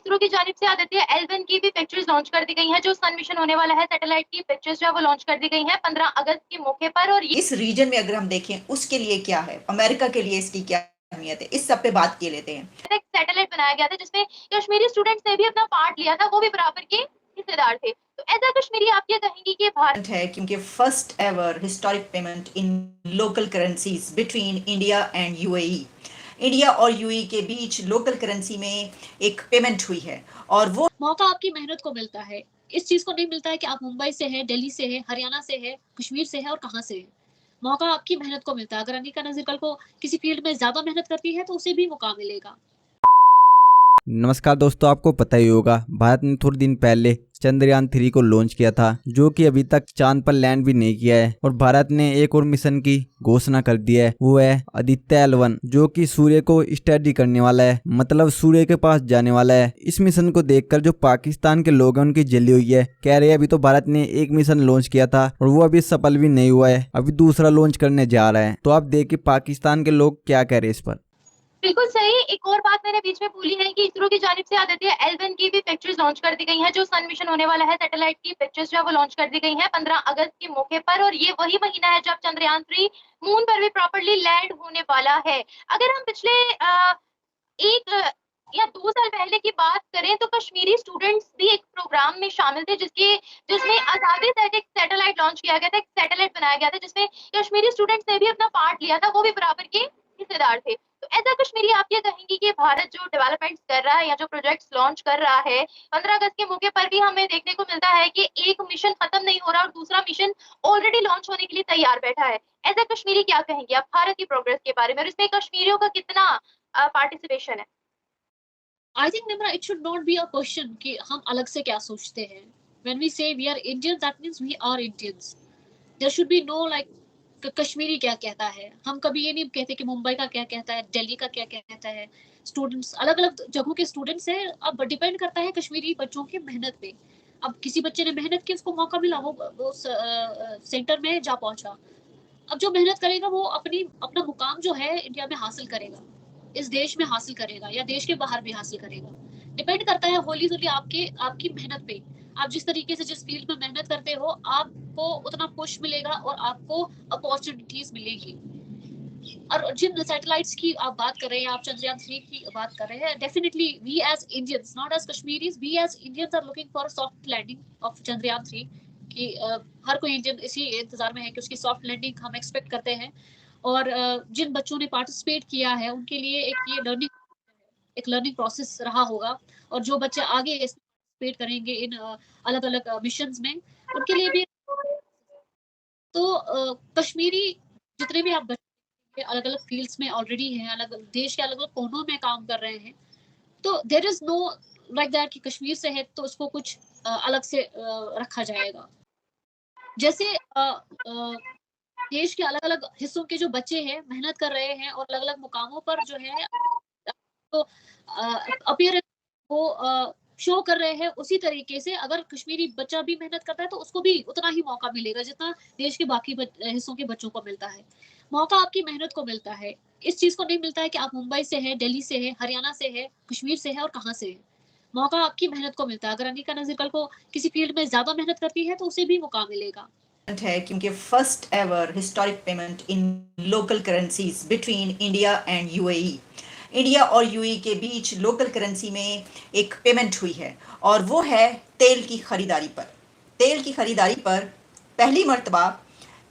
इसरो की जानिब से आदित्य L1 की भी पिक्चर्स लॉन्च कर दी गई हैं। जो सन मिशन होने वाला है, सैटेलाइट की पिक्चर्स जो है वो लॉन्च कर दी गई हैं 15 अगस्त के मौके पर। और इस रीजन में अगर हम देखें उसके लिए क्या है, अमेरिका के लिए इसकी क्या अहमियत है, इस सब पे बात किए लेते हैं। एक सैटेलाइट बनाया गया था जिसमें कश्मीरी स्टूडेंट्स ने भी अपना पार्ट लिया था, वो भी बराबर के हिस्सेदार थे। तो एज अ कश्मीरी आप क्या कहेंगी कि भारत है क्योंकि first ever historic payment in local currencies between India and UAE, India और यूएई के बीच लोकल करेंसी में एक पेमेंट हुई है और वो मौका आपकी मेहनत को मिलता है। इस चीज को नहीं मिलता है कि आप मुंबई से है, दिल्ली से है, हरियाणा से है, कश्मीर से है और कहाँ से है। मौका आपकी मेहनत को मिलता है। अगर अनिका नजीर कल को किसी फील्ड में ज्यादा मेहनत करती है तो उसे भी मौका मिलेगा। नमस्कार दोस्तों, आपको पता ही होगा भारत ने थोड़े दिन पहले चंद्रयान 3 को लॉन्च किया था, जो कि अभी तक चांद पर लैंड भी नहीं किया है। और भारत ने एक और मिशन की घोषणा कर दी है, वो है आदित्य L1, जो कि सूर्य को स्टडी करने वाला है, मतलब सूर्य के पास जाने वाला है। इस मिशन को देखकर जो पाकिस्तान के लोग हैं उनकी जली हुई है। कह रहे हैं अभी तो भारत ने एक मिशन लॉन्च किया था और वो अभी सफल भी नहीं हुआ है, अभी दूसरा लॉन्च करने जा रहा है। तो आप देखिए पाकिस्तान के लोग क्या कह रहे हैं इस पर। बिल्कुल सही। एक और बात मैंने बीच में भूली है कि इसरो की जानिब से आदित्य L1 की भी पिक्चर्स लॉन्च कर दी गई हैं। जो सन मिशन होने वाला है, सैटेलाइट की पिक्चर्स जो है वो लॉन्च कर दी गई हैं 15 अगस्त के मौके पर। और ये वही महीना है जब चंद्रयान 3 मून पर भी प्रॉपर्ली लैंड होने वाला है। अगर हम पिछले एक या 2 साल पहले की बात करें तो कश्मीरी स्टूडेंट्स भी एक प्रोग्राम में शामिल थे जिसमें आजादी तक एक सैटेलाइट लॉन्च किया गया था, एक सैटेलाइट बनाया गया था जिसमें कश्मीरी स्टूडेंट्स ने भी अपना पार्ट लिया था, वो भी बराबर के हिस्सेदार थे। तो एज अ कश्मीरी आप ये कहेंगी कि भारत जो डेवलपमेंट्स कर रहा है या जो प्रोजेक्ट्स लॉन्च कर रहा है, 15 अगस्त के मौके पर भी हमें देखने को मिलता है कि एक मिशन खत्म नहीं हो रहा और दूसरा मिशन ऑलरेडी लॉन्च होने के लिए तैयार बैठा है। एज अ कश्मीरी क्या कहेंगे आप भारत की प्रोग्रेस के बारे में और इसमें कश्मीरियों का कितना पार्टिसिपेशन है? I think Nimra, it should not be a question कि हम अलग से क्या सोचते हैं। When we say we are Indians, that means we are Indians. There should be no like Kashmiri क्या कहता है। हम कभी ये नहीं कहते कि मुंबई का क्या कहता है, दिल्ली का क्या कहता है। स्टूडेंट्स अलग अलग जगहों के स्टूडेंट्स हैं। अब डिपेंड करता है कश्मीरी बच्चों की मेहनत पे। अब किसी बच्चे ने मेहनत की, उसको मौका मिला, वो सेंटर में जा पहुंचा। अब जो मेहनत करेगा वो अपना मुकाम जो है इंडिया में हासिल करेगा, इस देश में हासिल करेगा या देश के बाहर भी हासिल करेगा। डिपेंड करता है होली होली आपकी मेहनत पे। आप जिस तरीके से जिस फील्ड में मेहनत करते हो, आपको उतना पुश मिलेगा और आपको अपॉर्चुनिटीज मिलेगी। और जिन सैटेलाइट्स की आप बात कर रहे हैं, आप चंद्रयान 3 की बात कर रहे हैं, definitely we as Indians, not as Kashmiris, we as Indians are looking for soft landing of Chandrayaan 3 कि हर कोई इंडियन इसी इंतजार में है कि उसकी सॉफ्ट लैंडिंग हम एक्सपेक्ट करते हैं। और जिन बच्चों ने पार्टिसिपेट किया है उनके लिए एक लर्निंग प्रोसेस रहा होगा। और जो बच्चे आगे पार्टिसिपेट करेंगे इन अलग अलग मिशंस में, उनके लिए भी। तो कश्मीरी जितने भी आप बच्चे अलग अलग फील्ड्स में ऑलरेडी हैं, अलग देश के अलग अलग कोनों में काम कर रहे हैं, तो there is no like that कि कश्मीर से है तो उसको कुछ अलग से रखा जाएगा। जैसे देश के अलग अलग हिस्सों के जो बच्चे हैं मेहनत कर रहे हैं और अलग अलग मुकामों पर जो है तो अपीयरेंस वो शो कर रहे हैं, उसी तरीके से अगर कश्मीरी बच्चा भी मेहनत करता है तो उसको भी उतना ही मौका मिलेगा जितना देश के बाकी हिस्सों के बच्चों को मिलता है। मौका आपकी मेहनत को मिलता है। इस चीज को नहीं मिलता है कि आप मुंबई से है, दिल्ली से है, हरियाणा से है, कश्मीर से है और कहाँ से है। मौका आपकी मेहनत को मिलता है। अगर अनिका नजीर कल को किसी फील्ड में ज्यादा मेहनत करती है तो उसे भी मौका मिलेगा। है क्योंकि first ever historic payment in local currencies between India and UAE, India और यूएई के बीच लोकल करेंसी में एक पेमेंट हुई है और वो है तेल की खरीदारी पर। तेल की खरीदारी पर पहली मर्तबा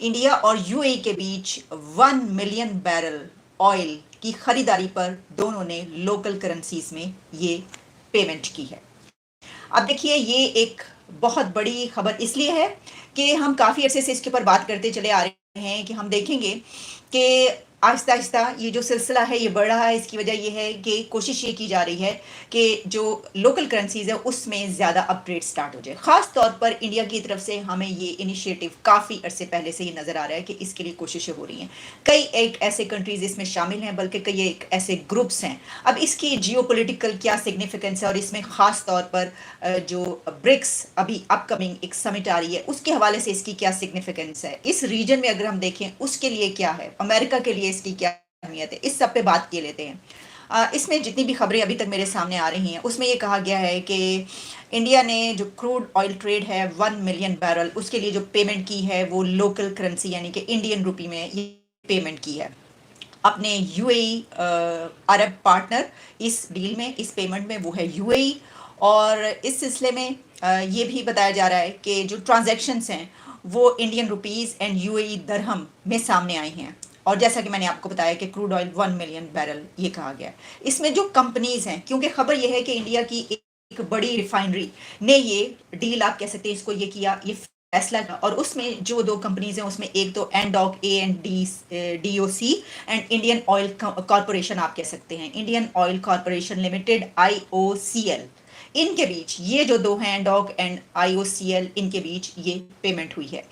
इंडिया और यूएई के बीच 1 मिलियन बैरल ऑयल की खरीदारी पर दोनों ने लोकल करेंसीज में ये पेमेंट की है। अब देखिए ये एक बहुत बड़ी खबर इसलिए है कि हम काफ़ी अरसे से इसके ऊपर बात करते चले आ रहे हैं कि हम देखेंगे कि आहिस्ता आहिस्ता ये जो सिलसिला है ये बढ़ रहा है। इसकी वजह ये है कि कोशिश ये की जा रही है कि जो लोकल करेंसीज है उसमें ज़्यादा अपग्रेड स्टार्ट हो जाए। ख़ास तौर पर इंडिया की तरफ से हमें ये इनिशिएटिव काफ़ी अरसे पहले से ही नज़र आ रहा है कि इसके लिए कोशिशें हो रही हैं। कई एक ऐसे कंट्रीज़ इसमें शामिल हैं, बल्कि कई एक ऐसे ग्रुप्स हैं। अब इसकी जियोपॉलिटिकल क्या सिग्निफिकेंस है और इसमें ख़ास तौर पर जो ब्रिक्स अभी अपकमिंग एक समिट आ रही है उसके हवाले से इसकी क्या सिग्निफिकेंस है, इस रीजन में अगर हम देखें उसके लिए क्या है, अमेरिका के लिए इसकी क्या अहमियत है, इस सब पे बात किए लेते हैं। इसमें जितनी भी खबरें अभी तक मेरे सामने आ रही हैं उसमें ये कहा गया है कि इंडिया ने जो क्रूड ऑयल ट्रेड है 1 मिलियन बैरल उसके लिए जो पेमेंट की है वो लोकल करेंसी यानी कि इंडियन रुपी में ये पेमेंट की है अपने यूएई अरब पार्टनर इस डील में, इस पेमेंट में वो है यूएई। और इस सिलसिले में ये भी बताया जा रहा है कि जो ट्रांजैक्शंस हैं वो इंडियन रुपीस एंड यूएई दरहम में सामने आई हैं। और जैसा कि मैंने आपको बताया कि क्रूड ऑयल 1 मिलियन बैरल ये कहा गया है। इसमें जो कंपनीज हैं, क्योंकि खबर ये है कि इंडिया की एक बड़ी रिफाइनरी ने ये डील, आप कह सकते हैं इसको, ये किया, ये फैसला, और उसमें जो 2 कंपनीज हैं उसमें एक तो एनडॉक ANDOC and Indian oil corporation, आप कह सकते हैं Indian oil corporation limited IOCL। इनके बीच ये जो 2 हैं एनडॉक एंड IOCL, इनके बीच ये पेमेंट हुई है।